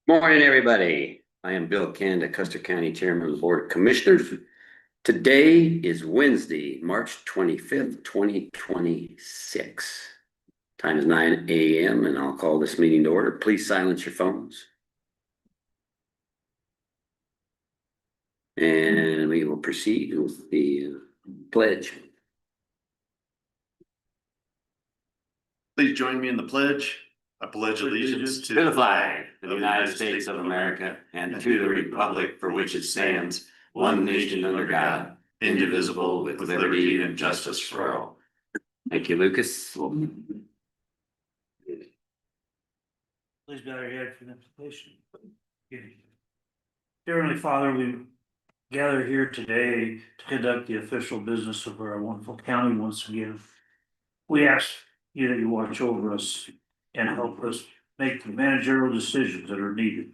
Morning, everybody. I am Bill Kanda, Custer County Chairman of the Board of Commissioners. Today is Wednesday, March 25th, 2026. Time is 9 a.m. and I'll call this meeting to order. Please silence your phones. And we will proceed with the pledge. Please join me in the pledge. I pledge allegiance To the flag of the United States of America and to the republic for which it stands, one nation under God, indivisible, with liberty and justice for all. Thank you, Lucas. Please bow your head for the invocation. Dear Heavenly Father, we gather here today to conduct the official business of our wonderful county once again. We ask you that you watch over us and help us make the managerial decisions that are needed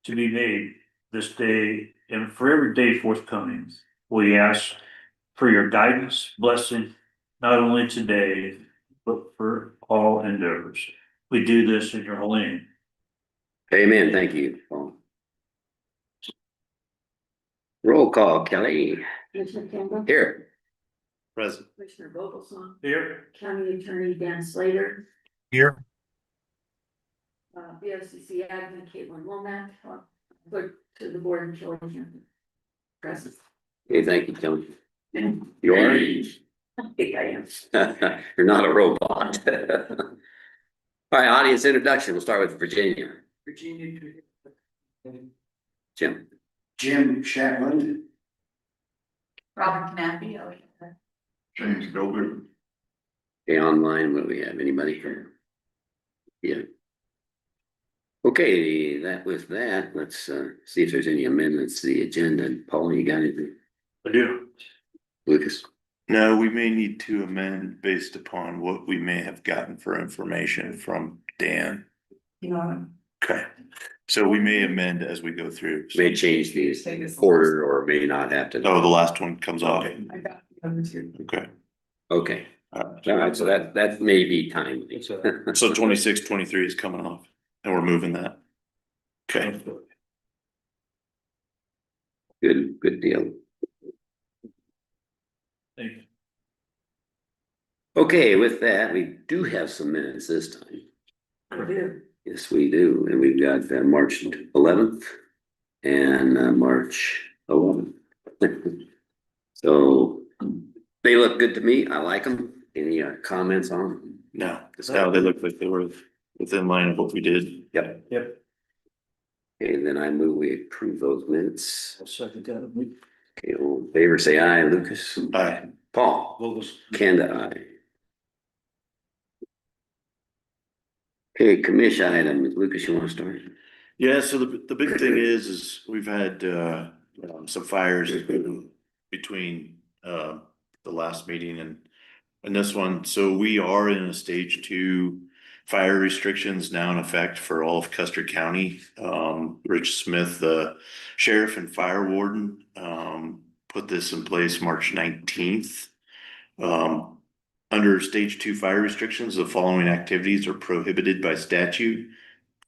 to be made this day and for every day forthcoming. We ask for your guidance, blessing, not only today, but for all endeavors. We do this in your holy name. Amen. Thank you, Paul. Roll call, Kelly. Commissioner Campbell. Here. Present. Commissioner Vogelsong. Here. County Attorney Dan Slater. Here. BOCC admin Caitlin Womack. Clerk to the board and Kelly Hampton. Present. Okay, thank you, Kelly. You are? I think I am. You're not a robot. All right, audience introduction. We'll start with Virginia. Virginia. Jim. Jim Shatland. Robert Knappy. James Gilbert. Okay, online, what do we have? Anybody? Yeah. Okay, with that, let's see if there's any amendments to the agenda. Paul, you got anything? I do. Lucas? No, we may need to amend based upon what we may have gotten for information from Dan. You know. Okay, so we may amend as we go through. May change these order or may not have to. Oh, the last one comes off. I got the others here. Okay. Okay, all right, so that may be timely. So 26, 23 is coming off and we're moving that. Okay. Good deal. Thank you. Okay, with that, we do have some minutes this time. I do. Yes, we do, and we've got March 11th and March 11th. So they look good to me. I like them. Any comments on them? No, they look like they were within line of what we did. Yep. Yep. Okay, then I move we approve those minutes. I'll second that. Okay, all in favor, say aye. Lucas? Aye. Paul? Kanda, aye. Okay, commission item. Lucas, you want to start? Yeah, so the big thing is we've had some fires between the last meeting and this one. So we are in a stage 2 fire restrictions now in effect for all of Custer County. Rich Smith, the sheriff and fire warden, put this in place March 19th. Under stage 2 fire restrictions, the following activities are prohibited by statute.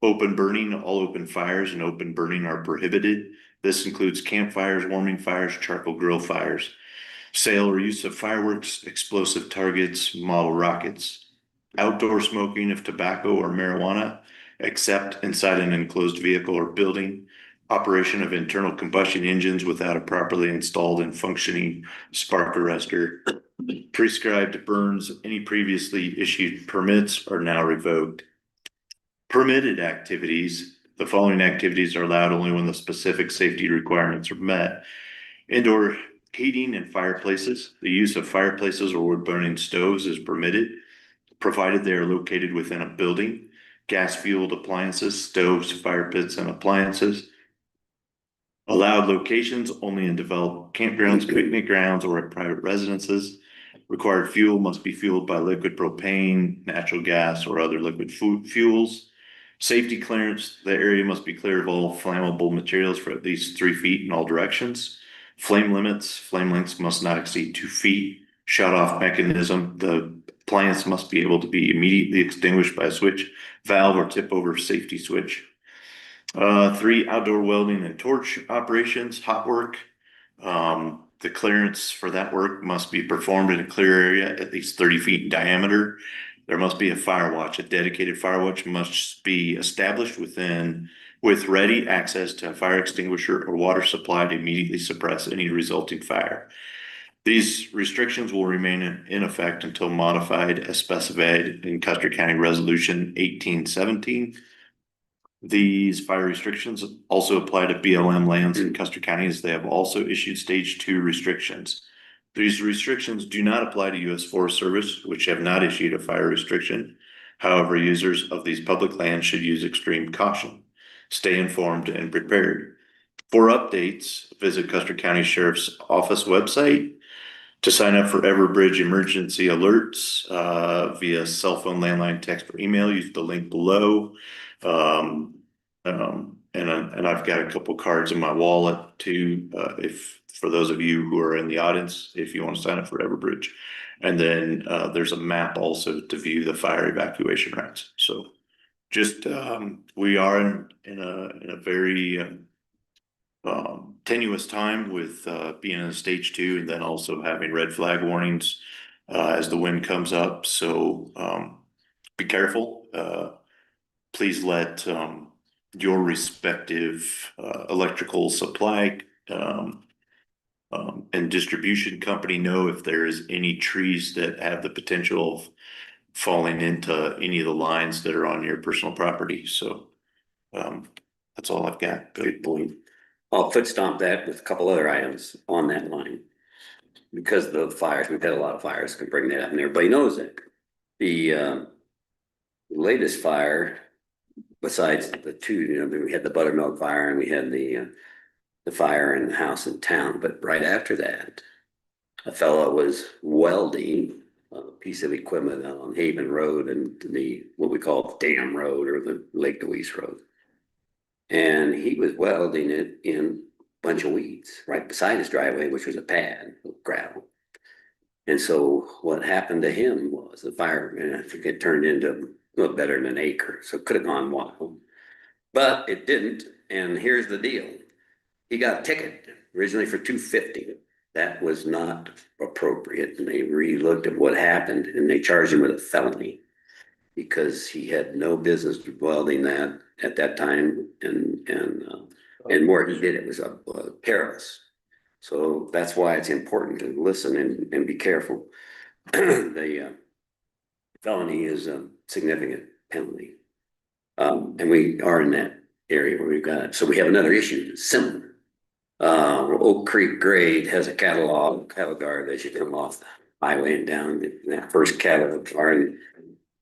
Open burning, all open fires and open burning are prohibited. This includes campfires, warming fires, charcoal grill fires, sale or use of fireworks, explosive targets, model rockets, outdoor smoking of tobacco or marijuana, except inside an enclosed vehicle or building, operation of internal combustion engines without a properly installed and functioning spark arrestor, prescribed burns. Any previously issued permits are now revoked. Permitted activities. The following activities are allowed only when the specific safety requirements are met. Indoor heating and fireplaces. The use of fireplaces or wood burning stoves is permitted, provided they are located within a building. Gas fueled appliances, stoves, fire pits, and appliances. Allowed locations only in developed campgrounds, picnic grounds, or at private residences. Required fuel must be fueled by liquid propane, natural gas, or other liquid fuels. Safety clearance, the area must be clear of all flammable materials for at least 3 feet in all directions. Flame limits, flame lengths must not exceed 2 feet. Shut off mechanism, the appliance must be able to be immediately extinguished by a switch, valve, or tip over safety switch. 3 outdoor welding and torch operations, hot work. The clearance for that work must be performed in a clear area at least 30 feet in diameter. There must be a fire watch. A dedicated fire watch must be established with ready access to a fire extinguisher or water supply to immediately suppress any resulting fire. These restrictions will remain in effect until modified as specified in Custer County Resolution 1817. These fire restrictions also apply to BLM lands in Custer County, as they have also issued stage 2 restrictions. These restrictions do not apply to U.S. Forest Service, which have not issued a fire restriction. However, users of these public lands should use extreme caution. Stay informed and prepared. For updates, visit Custer County Sheriff's Office website. To sign up for Everbridge emergency alerts via cell phone, landline, text, or email, use the link below. And I've got a couple cards in my wallet too, if for those of you who are in the audience, if you want to sign up for Everbridge. And then there's a map also to view the fire evacuation routes. So just we are in a very tenuous time with being in a stage 2 and then also having red flag warnings as the wind comes up. So be careful. Please let your respective electrical supply and distribution company know if there is any trees that have the potential of falling into any of the lines that are on your personal property. So that's all I've got. Good point. I'll foot stomp that with a couple other items on that line. Because of the fires, we've had a lot of fires, can bring that up, and everybody knows it. The latest fire, besides the 2, we had the buttermilk fire and we had the fire in the house in town, but right after that, a fellow was welding a piece of equipment on Haven Road and what we call Dam Road or the Lake Louise Road. And he was welding it in a bunch of weeds right beside his driveway, which was a pad of gravel. And so what happened to him was the fire, and I think it turned into a little better than an acre. So it could have gone wild, but it didn't. And here's the deal. He got a ticket originally for $250. That was not appropriate. And they re-looked at what happened and they charged him with a felony because he had no business welding that at that time, and more he did, it was perilous. So that's why it's important to listen and be careful. The felony is a significant penalty, and we are in that area where we've got it. So we have another issue similar. Oak Creek Grade has a cattle guard as you come off the highway and down. That first cattle guard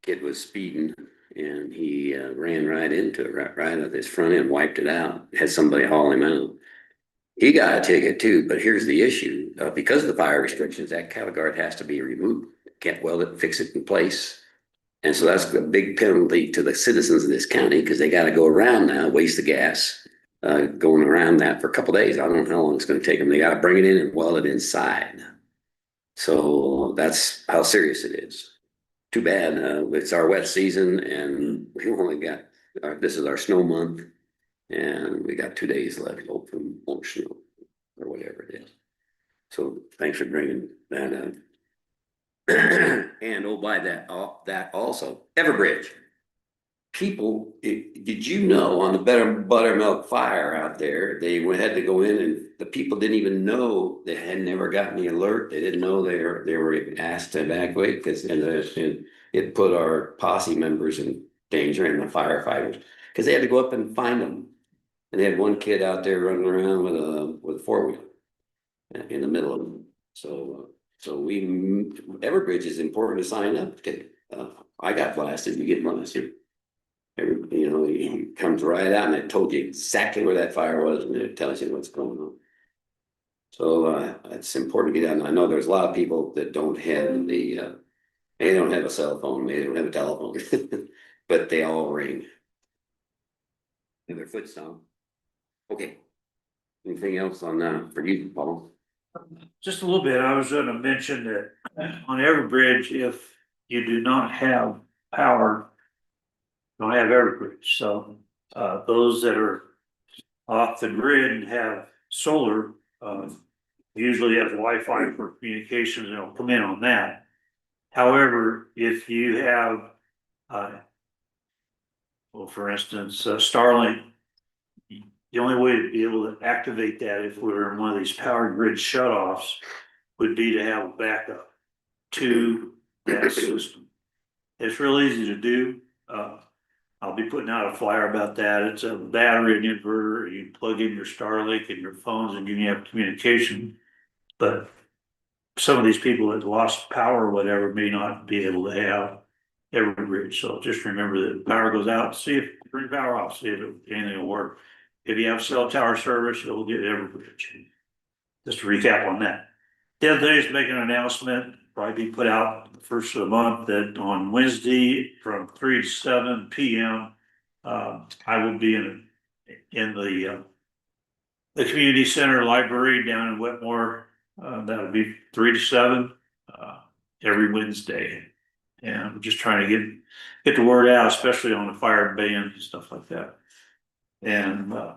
kid was speeding and he ran right into it, right at his front end, wiped it out, had somebody haul him out. He got a ticket too, but here's the issue. Because of the fire restrictions, that cattle guard has to be removed. Can't weld it, fix it in place. And so that's a big penalty to the citizens of this county because they got to go around now, waste the gas, going around that for a couple of days. I don't know how long it's going to take them. They got to bring it in and weld it inside. So that's how serious it is. Too bad. It's our wet season and we only got, this is our snow month and we got 2 days left, hopefully won't snow or whatever it is. So thanks for bringing that up. And by that also, Everbridge. People, did you know on the buttermilk fire out there, they had to go in and the people didn't even know, they had never gotten the alert. They didn't know they were asked to evacuate because it put our posse members in danger and the firefighters because they had to go up and find them. And they had one kid out there running around with a 4-wheeler in the middle of them. So Everbridge is important to sign up to. I got blasted, you get blasted. He comes right out and it told you exactly where that fire was and it tells you what's going on. So it's important to get out. And I know there's a lot of people that don't have they don't have a cell phone, they don't have a telephone, but they all ring. And their foot stomp. Okay. Anything else on that for you, Paul? Just a little bit. I was gonna mention that on Everbridge, if you do not have power, don't have Everbridge. So Those that are off the grid and have solar, usually have Wi-Fi for communications, and it'll come in on that. However, if you have, well, for instance, Starlink, the only way to be able to activate that if we're in one of these power grid shutoffs would be to have a backup to that system. It's real easy to do. I'll be putting out a flyer about that. It's a battery and inverter. You plug in your Starlink and your phones and you have communication. But some of these people that lost power or whatever may not be able to have every bridge. So just remember that power goes out, see if bring power off, see if anything will work. If you have cell tower service, you'll get every bridge. Just to recap on that. The other day is making an announcement, probably be put out the first of the month, that on Wednesday from 3 to 7 p.m. I will be in the community center library down in Wetmore. That'll be 3 to 7 every Wednesday. And I'm just trying to get the word out, especially on the fire band and stuff like that. And other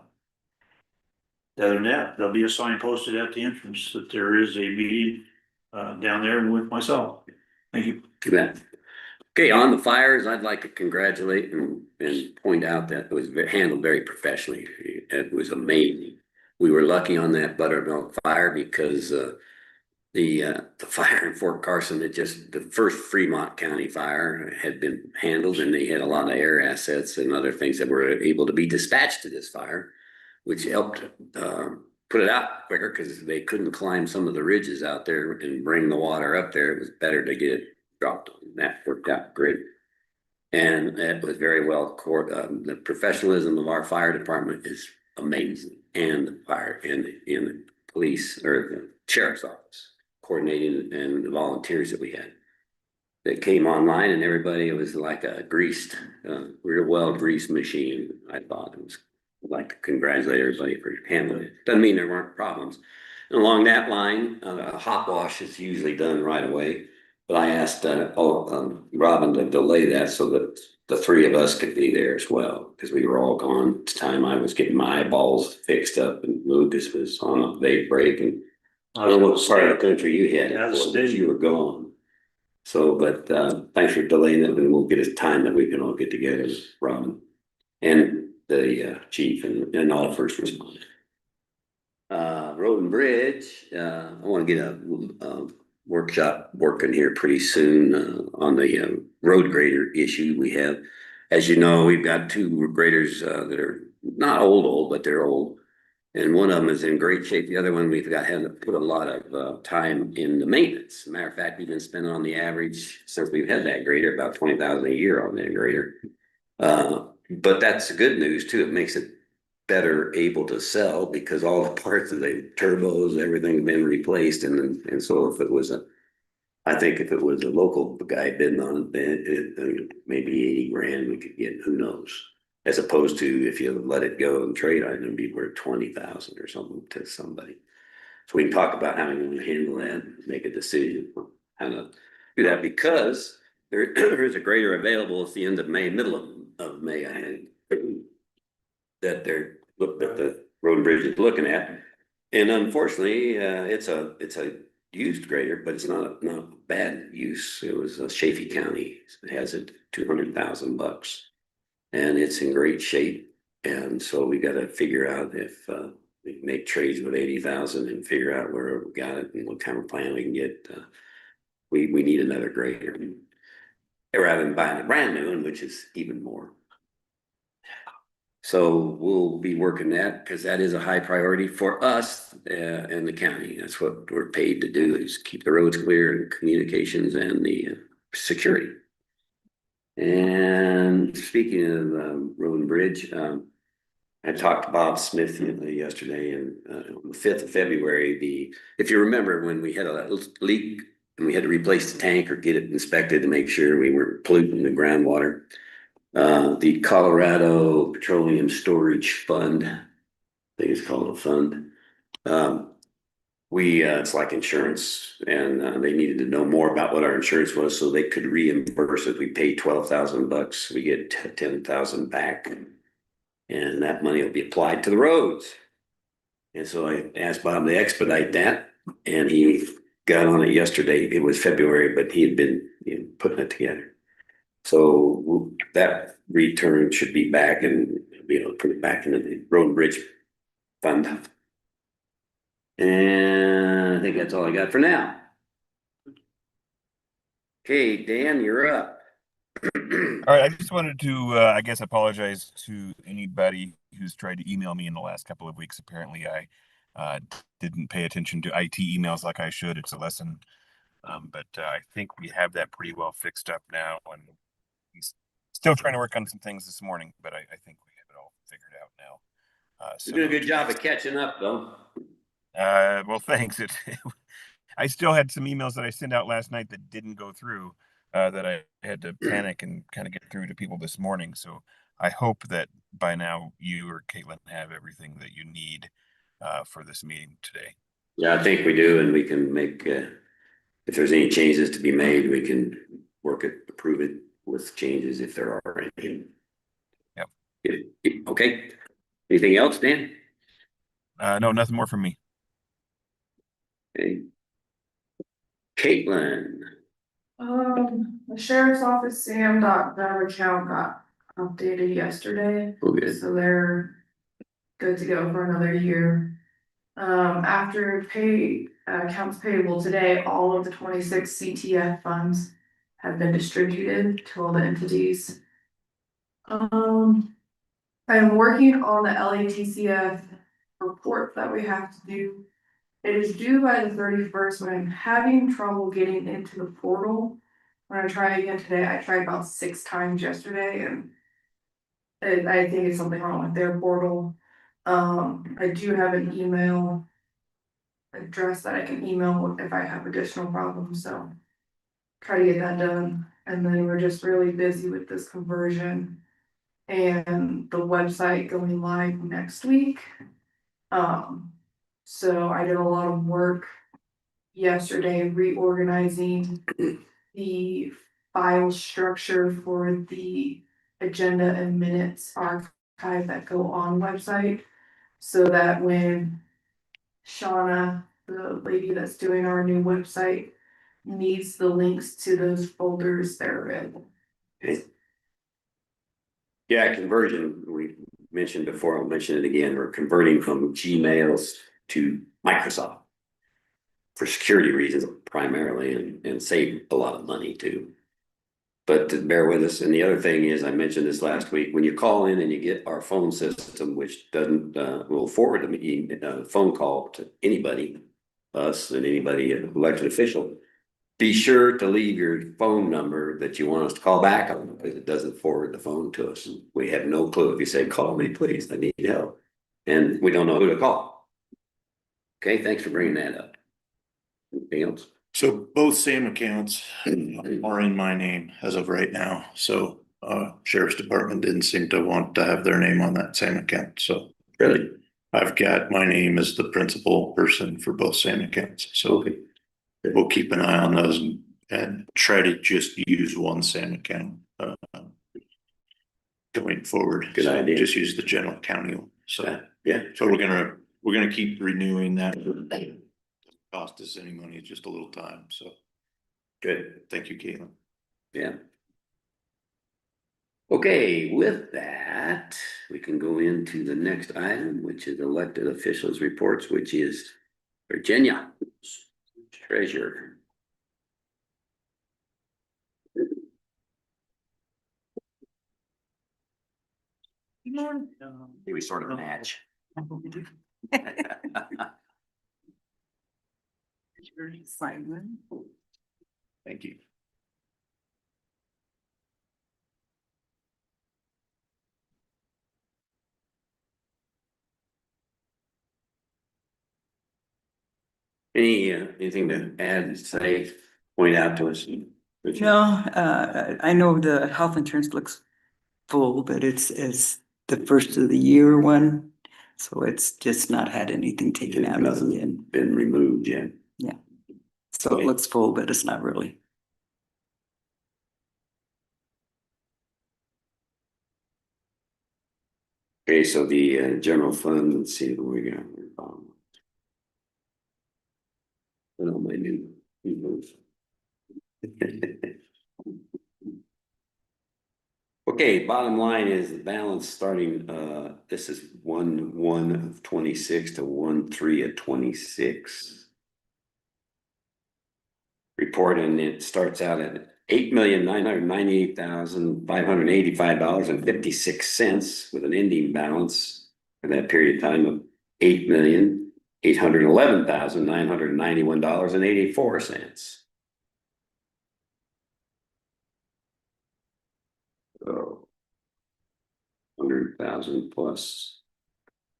than that, there'll be a sign posted at the entrance that there is a meeting down there with myself. Thank you. Too bad. Okay, on the fires, I'd like to congratulate and point out that it was handled very professionally. It was amazing. We were lucky on that buttermilk fire because the fire in Fort Carson, the first Fremont County fire had been handled, and they had a lot of air assets and other things that were able to be dispatched to this fire, which helped put it out quicker because they couldn't climb some of the ridges out there and bring the water up there. It was better to get it dropped on. That worked out great. And it was very well the professionalism of our fire department is amazing. And the fire and the police or the sheriff's office coordinating, and the volunteers that we had that came online, and everybody, it was like a greased, real well greased machine. I thought it was. I'd like to congratulate everybody for handling it. Doesn't mean there weren't problems. And along that line, a hot wash is usually done right away. But I asked Robin to delay that so that the three of us could be there as well, because we were all gone at the time. I was getting my eyeballs fixed up, and Lucas was on a vape break, and I don't know what part of the country you had it for, but you were gone. So, but thanks for delaying it, and we'll get a time that we can all get together with Robin and the chief and all first responders. Road and Bridge, I want to get a workshop working here pretty soon on the road grader issue we have. As you know, we've got two graders that are not old, but they're old. And one of them is in great shape. The other one, we've had to put a lot of time in the maintenance. As a matter of fact, we've been spending on the average since we've had that grader about $20,000 a year on that grader. But that's the good news too. It makes it better able to sell because all the parts of the turbos, everything's been replaced. And so if it was I think if it was a local guy bidding on it, maybe 80 grand we could get, who knows? As opposed to if you let it go and trade on it, it'd be worth 20,000 or something to somebody. So we can talk about how we want to handle that, make a decision on how to do that, because there is a grader available at the end of May, middle of May, I think, that the road and bridge is looking at. And unfortunately, it's a used grader, but it's not bad use. It was Chaffee County. It has it $200,000, and it's in great shape. And so we got to figure out if we can make trades with 80,000 and figure out where we got it and what kind of plan we can get. We need another grader rather than buying a brand new one, which is even more. So we'll be working that because that is a high priority for us in the county. That's what we're paid to do, is keep the roads clear and communications and the security. And speaking of road and bridge, I talked to Bob Smith yesterday, and on the 5th of February, if you remember when we had a leak and we had to replace the tank or get it inspected to make sure we weren't polluting the groundwater. The Colorado Petroleum Storage Fund, I think it's called a fund. It's like insurance, and they needed to know more about what our insurance was so they could reimburse it. We paid $12,000, we get 10,000 back. And that money will be applied to the roads. And so I asked Bob to expedite that, and he got on it yesterday. It was February, but he had been, putting it together. So that return should be back and be able to put it back into the road and bridge fund. And I think that's all I got for now. Okay, Dan, you're up. All right, I just wanted to, I guess, apologize to anybody who's tried to email me in the last couple of weeks. Apparently, I didn't pay attention to IT emails like I should. It's a lesson. But I think we have that pretty well fixed up now. And he's still trying to work on some things this morning, but I think we have it all figured out now. You're doing a good job of catching up, though. Well, thanks. I still had some emails that I sent out last night that didn't go through. That I had to panic and kind of get through to people this morning. So I hope that by now you or Caitlin have everything that you need for this meeting today. Yeah, I think we do, and we can make, if there's any changes to be made, we can work it, approve it with changes if there are any. Yep. Okay. Anything else, Dan? No, nothing more from me. Okay. Caitlin. The sheriff's office Sam.gov account got updated yesterday, Oh, good. so they're good to go for another year. After accounts payable today, all of the 26 CTF funds have been distributed to all the entities. I'm working on the LATCF report that we have to do. It is due by the 31st, but I'm having trouble getting into the portal. When I try again today, I tried about 6 times yesterday, and I think it's something wrong with their portal. I do have an email address that I can email if I have additional problems, so try to get that done. And then we're just really busy with this conversion and the website going live next week. So I did a lot of work yesterday reorganizing the file structure for the agenda and minutes archive that go on website. So that when Shauna, the lady that's doing our new website, needs the links to those folders, they're available. Okay. Yeah, conversion, we mentioned before, I'll mention it again, we're converting from Gmails to Microsoft for security reasons primarily, and save a lot of money too. But to bear with us, and the other thing is, I mentioned this last week, when you call in and you get our phone system, which doesn't, will forward a phone call to anybody, us and anybody, elected official, be sure to leave your phone number that you want us to call back on, because it doesn't forward the phone to us. We have no clue if you say, call me, please, I need help. And we don't know who to call. Okay, thanks for bringing that up. Anything else? So both SAM accounts are in my name as of right now. So Sheriff's Department didn't seem to want to have their name on that SAM account. So Really? I've got my name as the principal person for both SAM accounts. So Okay. we'll keep an eye on those and try to just use one SAM account going forward. Good So idea. just use the general county one. So Yeah. so we're gonna keep renewing that. Cost us any money, just a little time. So Good. thank you, Caitlin. Yeah. Okay, with that, we can go into the next item, which is elected officials reports, which is Virginia Treasurer. We sort of match. Simon. Thank you. Anything to add, say, point out to us? No, I know the health insurance looks full, but it's the first of the year one. So it's just not had anything taken out of it yet. Been removed yet. So it looks full, but it's not really. Okay, so the general fund, let's see what we got. Put on my new moves. Okay, bottom line is the balance starting, this is 1/1 of 26 to 1/3 of 26. Report, and it starts out at $8,998,585.56 with an ending balance for that period of time of $8,811,991.84. So 100,000 plus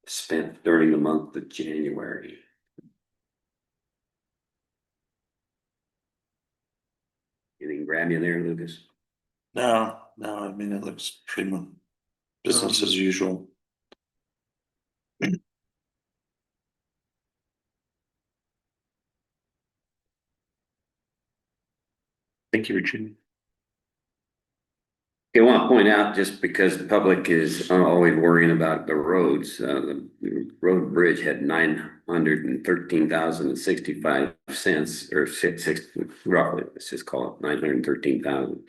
spent during the month of January. Anything grab you there, Lucas? No, I mean, it looks pretty much business as usual. Thank you, Virginia. I want to point out, just because the public is always worrying about the roads, the road and bridge had $913,065, or six, roughly, let's just call it 913,000.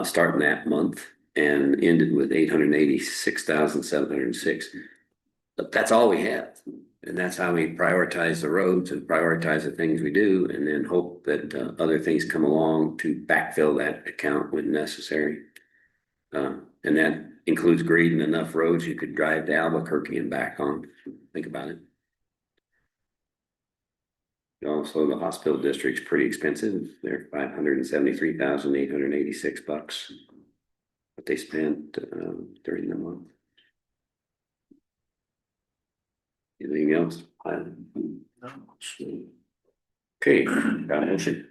Starting that month and ended with 886,706. But that's all we have. And that's how we prioritize the roads and prioritize the things we do, and then hope that other things come along to backfill that account when necessary. And that includes grading enough roads you could drive to Albuquerque and back on. Think about it. Also, the hospital district's pretty expensive. They're $573,886 what they spent during the month. Anything else? Okay, got a motion.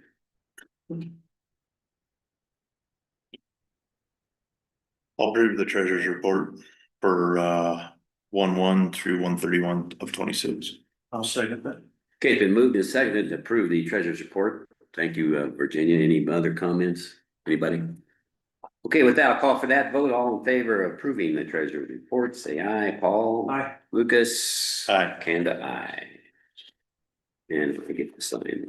I'll approve the treasurer's report for 1/1 through 1/31 of 26. I'll second that. Okay, it's been moved and seconded to approve the treasurer's report. Thank you, Virginia. Any other comments? Anybody? Okay, with that, I'll call for that vote. All in favor of approving the treasurer's report, say aye. Paul? Aye. Lucas? Aye. Kanda, aye. And if I get the sign.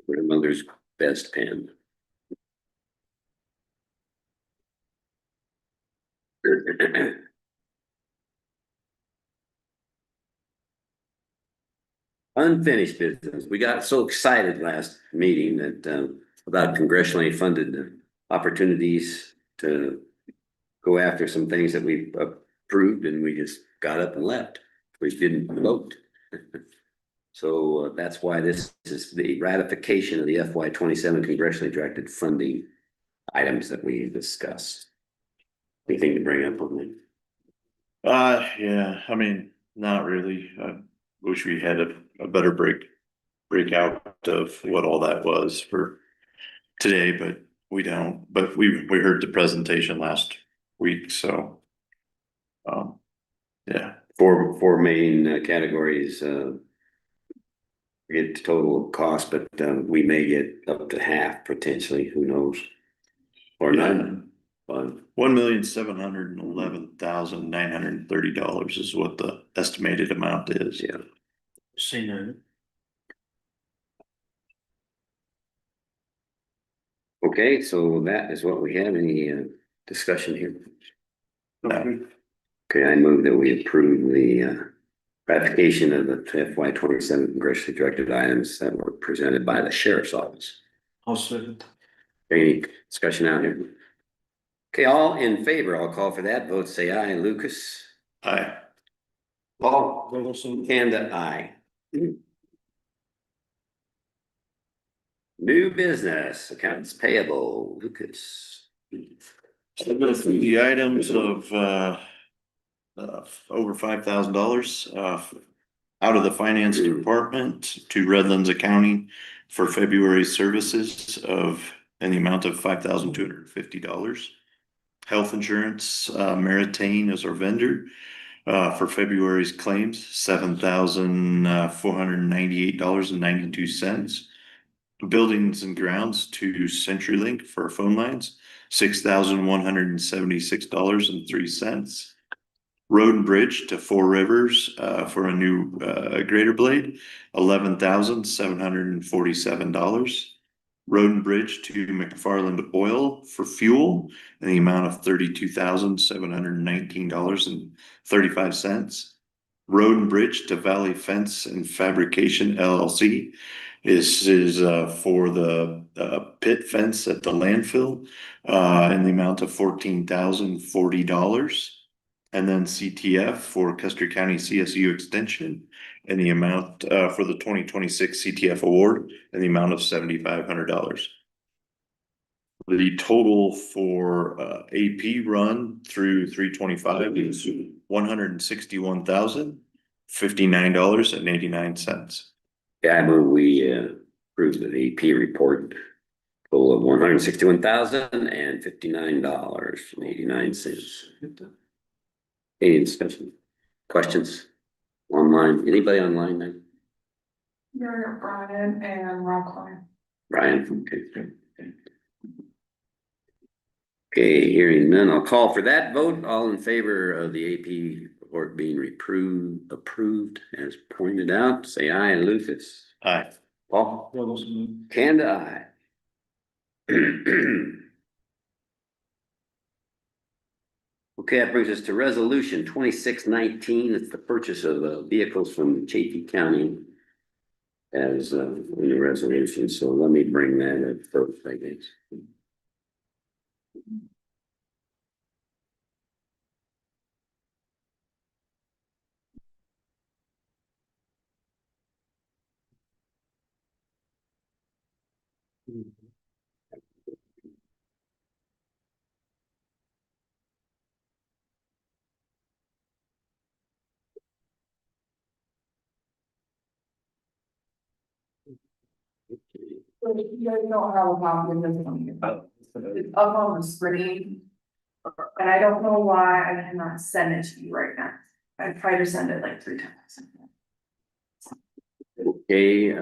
Grandmother's best pen. Unfinished business. We got so excited last meeting that about congressionally funded opportunities to go after some things that we approved, and we just got up and left. We didn't vote. So that's why this is the ratification of the FY27 congressionally directed funding items that we discussed. Anything to bring up on that? Yeah, I mean, not really. I wish we had a better breakout of what all that was for today, but we don't. But we heard the presentation last week, so yeah. Four main categories. Get the total cost, but we may get up to half potentially. Who knows? Or none. $1,711,930 is what the estimated amount is. Yeah. Seen that. Okay, so that is what we have. Any discussion here? No. Okay, I move that we approve the ratification of the FY27 congressionally directed items that were presented by the sheriff's office. I'll second. Any discussion out here? Okay, all in favor, I'll call for that. Vote say aye. Lucas? Aye. Paul? Wilson. Kanda, aye. New business, accounts payable, Lucas. So go through the items of over $5,000 out of the finance department to Redlands Accounting for February services in the amount of $5,250. Health insurance, Meritain is our vendor. For February's claims, $7,498.92. Buildings and grounds to CenturyLink for our phone lines, $6,176.03. Road and Bridge to Four Rivers for a new grader blade, $11,747. Road and Bridge to McFarland Oil for fuel in the amount of $32,719.35. Road and Bridge to Valley Fence and Fabrication LLC. This is for the pit fence at the landfill in the amount of $14,040. And then CTF for Custer County CSU Extension in the amount for the 2026 CTF award in the amount of $7,500. The total for AP run through 3/25 is $161,059.89. Yeah, I move we approve the AP report. Total of $161,059.89. Any discussion? Questions? Online? Anybody online then? You're Brian and Rob Klein. Brian, okay. Okay, hearing none, I'll call for that vote. All in favor of the AP report being approved as pointed out, say aye. Lucas. Aye. Paul. Wilson. Kanda, aye. Okay, that brings us to resolution 2619. It's the purchase of vehicles from Chaffey County as in the resolution. So let me bring that up first, I guess. So you guys don't have a copy of this one here. It's up on the screen. And I don't know why I cannot send it to you right now. I tried to send it like 3 times. Okay,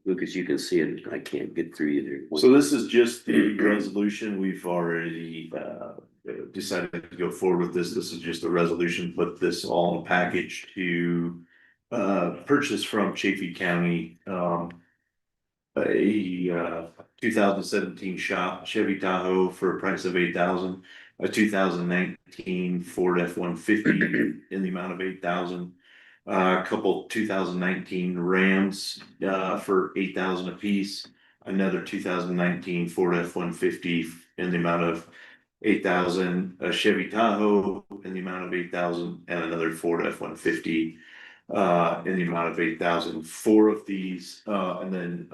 Lucas, you can see it. I can't get through either. So this is just the resolution. We've already decided to go forward with this. This is just a resolution, put this all in a package to purchase from Chaffey County a 2017 Chevy Tahoe for a price of $8,000, a 2019 Ford F-150 in the amount of $8,000. A couple 2019 Rams for $8,000 a piece, another 2019 Ford F-150 in the amount of $8,000, a Chevy Tahoe in the amount of $8,000, and another Ford F-150 in the amount of $8,000. 4 of these, and then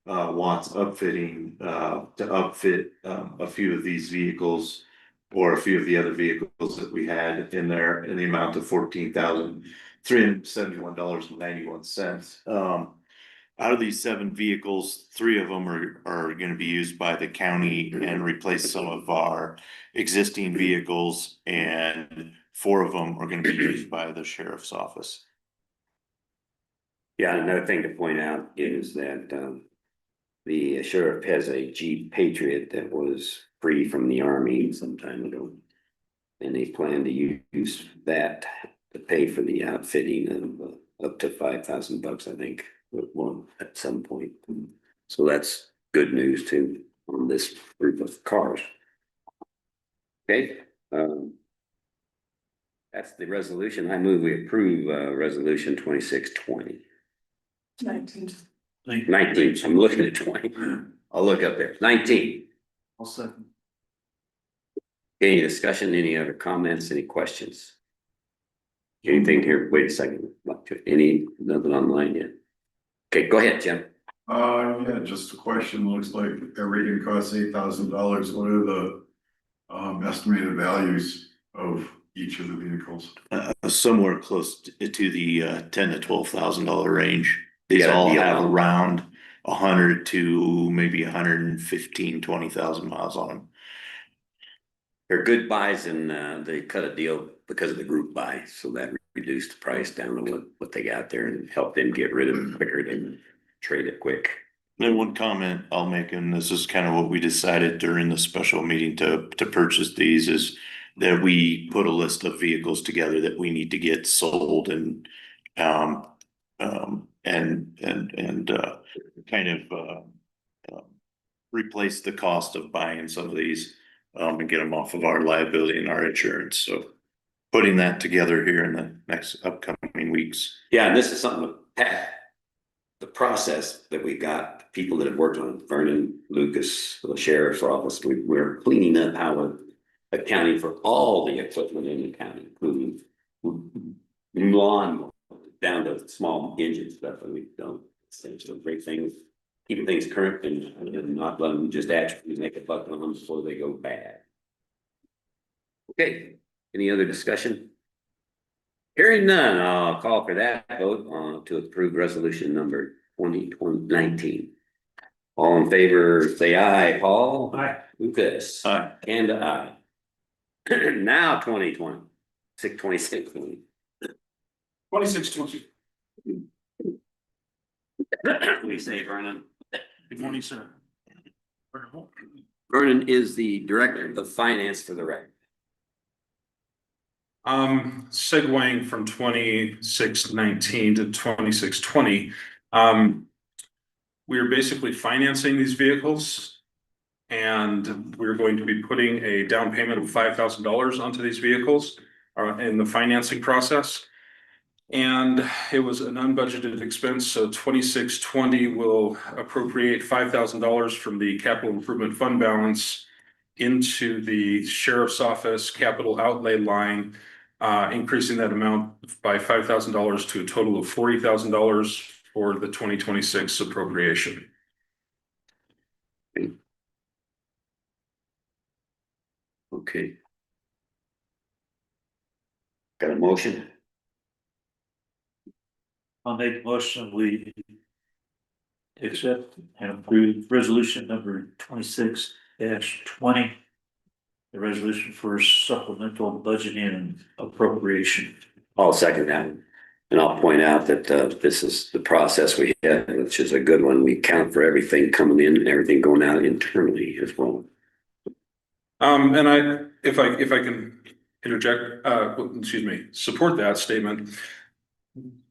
Watts Upfitting to upfit a few of these vehicles or a few of the other vehicles that we had in there in the amount of $14,371.91. Out of these 7 vehicles, 3 of them are going to be used by the county and replace some of our existing vehicles, and 4 of them are going to be used by the sheriff's office. Yeah, another thing to point out is that the sheriff has a Jeep Patriot that was free from the Army some time ago. And they plan to use that to pay for the outfitting of up to $5,000, I think, one at some point. So that's good news too on this group of cars. Okay, that's the resolution. I move we approve resolution 2620. 19. 19, I'm looking at 20. I'll look up there. 19. I'll second. Any discussion, any other comments, any questions? Anything here? Wait a second. Nothing online yet? Okay, go ahead, Jim. Yeah, just a question. Looks like everything costs $8,000. What are the estimated values of each of the vehicles? Somewhere close to the $10,000 to $12,000 range. These Yeah, all yeah. have around 100 to maybe 115, 20,000 miles on them. they're good buys and they cut a deal because of the group buy. So that reduced the price down to what they got there and helped them get rid of it quicker than trade it quick. Then one comment I'll make, and this is kind of what we decided during the special meeting to purchase these, is that we put a list of vehicles together that we need to get sold and kind of replace the cost of buying some of these and get them off of our liability and our insurance. So putting that together here in the next upcoming weeks. Yeah, and this is something that the process that we got, people that have worked on it, Vernon, Lucas, the sheriff's office, we're cleaning up how we're accounting for all the equipment in the county, including lawn down to small engine stuff that we don't. It's a great thing, keeping things current and not letting them just actually make a buck on them before they go bad. Okay, any other discussion? Hearing none, I'll call for that vote to approve resolution number 2019. All in favor, say aye. Paul? Aye. Lucas? Aye. And aye. Now 2020, 26. 2620. We say Vernon. Good morning, sir. Vernon is the director of finance for the record. Segueing from 2619 to 2620, we are basically financing these vehicles. And we're going to be putting a down payment of $5,000 onto these vehicles in the financing process. And it was an unbudgeted expense, so 2620 will appropriate $5,000 from the capital improvement fund balance into the sheriff's office capital outlay line, increasing that amount by $5,000 to a total of $40,000 for the 2026 appropriation. Okay. Got a motion? I'll make a motion, we accept and approve resolution number 26-20. The resolution for supplemental budgeting and appropriation. I'll second that. And I'll point out that this is the process we have, which is a good one. We count for everything coming in and everything going out internally as well. And if I can interject, support that statement.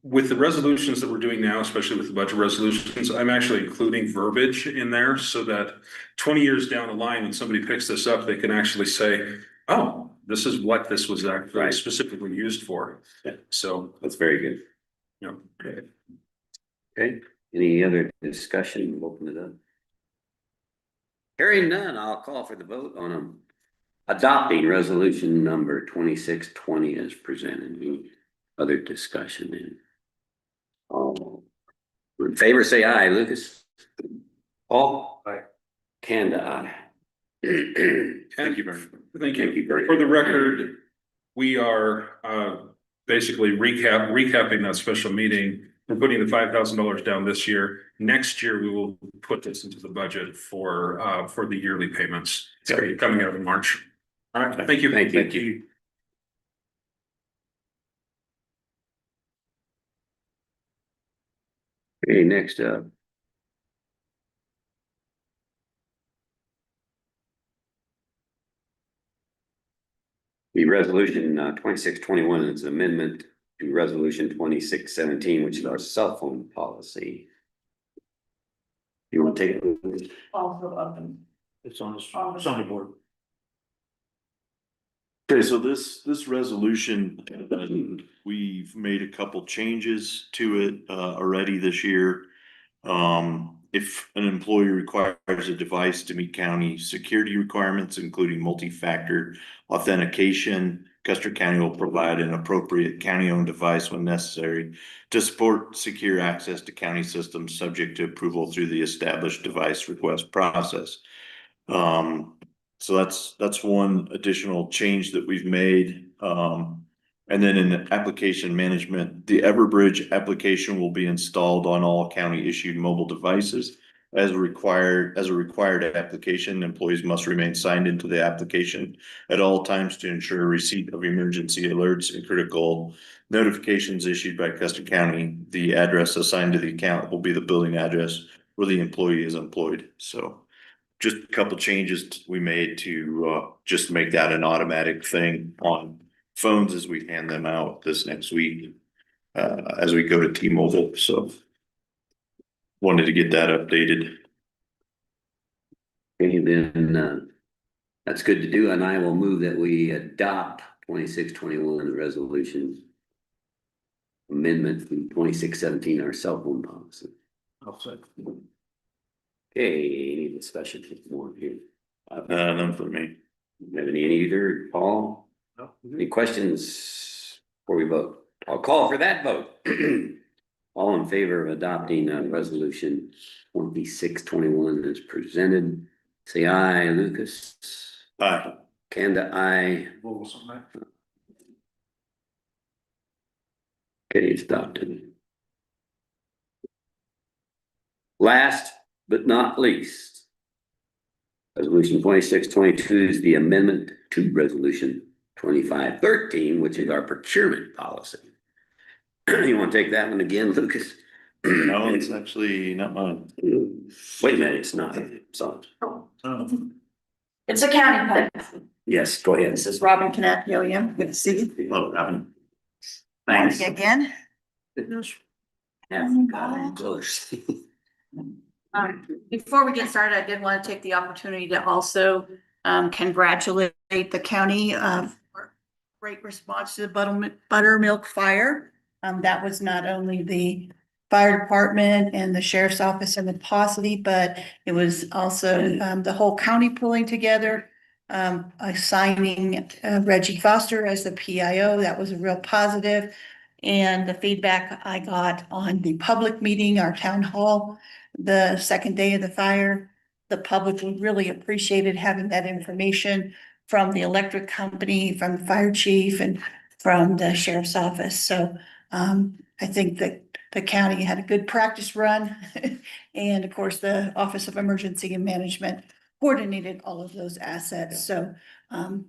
With the resolutions that we're doing now, especially with the budget resolutions, I'm actually including verbiage in there so that 20 years down the line, when somebody picks this up, they can actually say, oh, this is what this was actually specifically used for. Yeah. So that's very good. Yeah. Okay. Any other discussion? We'll open it up. Hearing none, I'll call for the vote on adopting resolution number 2620 as presented. Any other discussion in? All in favor, say aye. Lucas? Paul? Aye. Kanda, aye. Thank you very much. Thank Thank you very you. For the much. record, we are basically recapping that special meeting. We're putting the $5,000 down this year. Next year, we will put this into the budget for the yearly payments. Great. Coming out in March. All right, thank you. Thank you. Okay, next up. The resolution 2621 is an amendment to resolution 2617, which is our cell phone policy. You want to take it? Also up and It's on the board. Okay, so this resolution, we've made a couple changes to it already this year. If an employee requires a device to meet county security requirements, including multi-factor authentication, Custer County will provide an appropriate county-owned device when necessary to support secure access to county systems subject to approval through the established device request process. So that's one additional change that we've made. And then in application management, the Everbridge application will be installed on all county issued mobile devices. As a required application, employees must remain signed into the application at all times to ensure receipt of emergency alerts and critical notifications issued by Custer County. The address assigned to the account will be the building address where the employee is employed. So just a couple changes we made to just make that an automatic thing on phones as we hand them out this next week, as we go to T-Mobile. So wanted to get that updated. Okay, then, that's good to do, and I will move that we adopt 2621 resolution amendment from 2617, our cell phone policy. I'll say. Okay, any discussion more here? None for me. Have any either, Paul? No. Any questions before we vote? I'll call for that vote. All in favor of adopting resolution 2621 as presented, say aye. Lucas? Aye. Kanda, aye. Wilson, right? Okay, it's adopted. Last but not least, resolution 2622 is the amendment to resolution 2513, which is our procurement policy. You want to take that one again, Lucas? No, it's actually not mine. Wait a minute, it's not. So, It's a county pen. yes, go ahead. This is Robin Canapio, good to see you. Hello, Robin. Thanks. Again. Before we get started, I did want to take the opportunity to also congratulate the county for great response to the buttermilk fire. That was not only the fire department and the sheriff's office and the paucity, but it was also the whole county pulling together, assigning Reggie Foster as the PIO. That was a real positive. And the feedback I got on the public meeting, our town hall, the second day of the fire, the public really appreciated having that information from the electric company, from the fire chief, and from the sheriff's office. So I think that the county had a good practice run. And of course, the Office of Emergency and Management coordinated all of those assets. So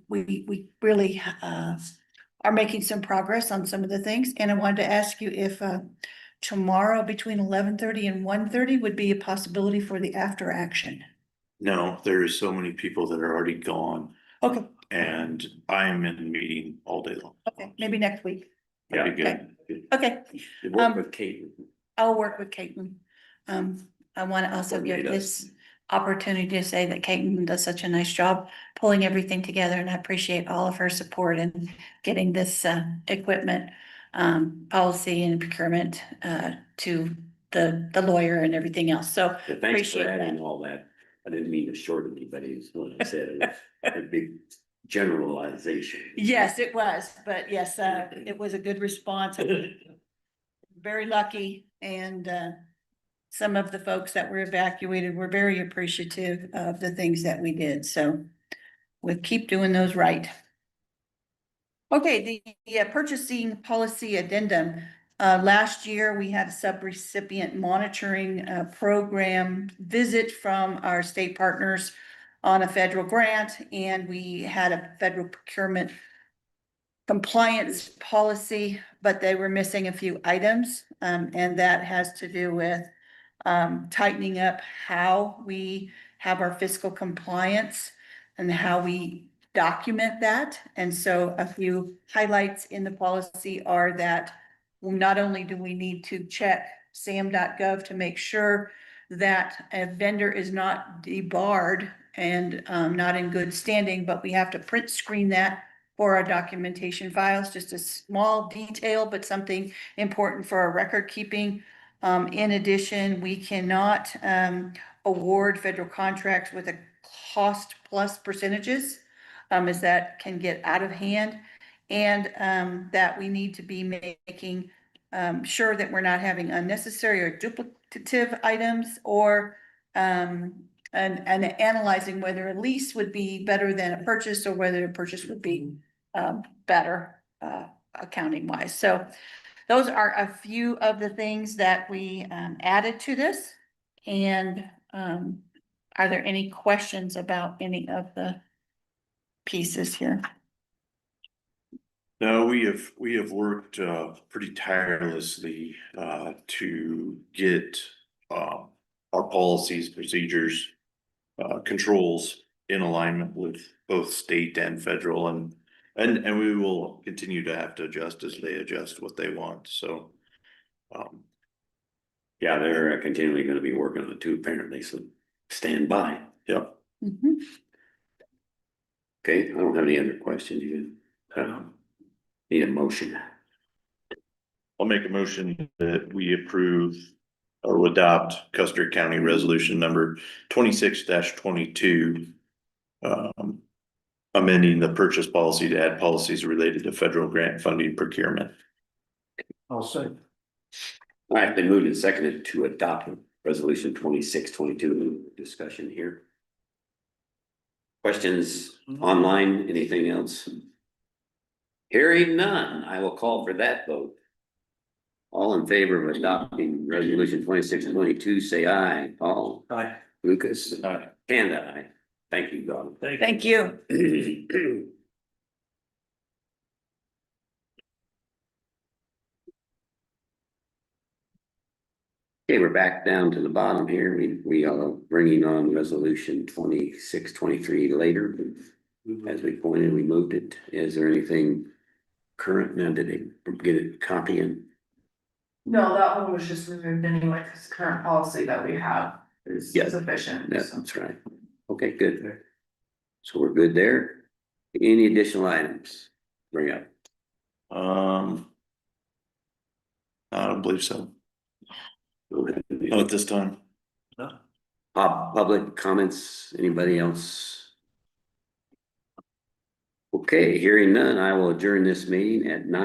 we really are making some progress on some of the things. And I wanted to ask you if tomorrow between 11:30 and 1:30 would be a possibility for the after action. No, there's so many people that are already gone Okay, and I'm in the meeting all day long. okay, maybe next week. That'd be good. Okay, You work with Kate. I'll work with Caitlin. I want to also give this opportunity to say that Caitlin does such a nice job pulling everything together, and I appreciate all of her support in getting this equipment policy and procurement to the lawyer and everything else. So Thanks for appreciate adding that. all that. I didn't mean to short anybody, is what I said. It was a big generalization. Yes, it was, but yes, it was a good response. Very lucky, and some of the folks that were evacuated were very appreciative of the things that we did, so we'll keep doing those right. Okay, the purchasing policy addendum. Last year, we had a subrecipient monitoring program visit from our state partners on a federal grant, and we had a federal procurement compliance policy, but they were missing a few items. And that has to do with tightening up how we have our fiscal compliance and how we document that. And so a few highlights in the policy are that not only do we need to check sam.gov to make sure that a vendor is not debarred and not in good standing, but we have to print screen that for our documentation files, just a small detail, but something important for our record keeping. In addition, we cannot award federal contracts with a cost plus percentages, as that can get out of hand. And that we need to be making sure that we're not having unnecessary or duplicative items, or and analyzing whether a lease would be better than a purchase, or whether a purchase would be better accounting wise. So those are a few of the things that we added to this. And Are there any questions about any of the pieces here? No, we have worked pretty tirelessly to get our policies, procedures, controls in alignment with both state and federal, and we will continue to have to adjust as they adjust what they want, so. Yeah, they're continually gonna be working on it too, apparently, so stand by. Yep. Mhm. Okay, I don't have any other questions. You need a motion. I'll make a motion that we approve or adopt Custer County Resolution number 26-22. Amending the purchase policy to add policies related to federal grant funding procurement. I'll say. All right, been moved and seconded to adopt resolution 26-22. Discussion here. Questions online, anything else? Hearing none, I will call for that vote. All in favor of adopting resolution 26-22, say aye. Paul? Aye. Lucas? Aye. Kanda, aye. Thank you, Don. Thank you. Okay, we're back down to the bottom here. We are bringing on resolution 26-23 later. As we pointed, we moved it. Is there anything current now? Did they get it copy in? No, that one was just removed anyway, because current policy that we have is Yeah. sufficient. Yeah, so. that's right. Okay, good. So we're good there. Any additional items? Bring up. I don't believe so. Not at Any this time. public comments? Anybody else? Okay, hearing none, I will adjourn this meeting at 9.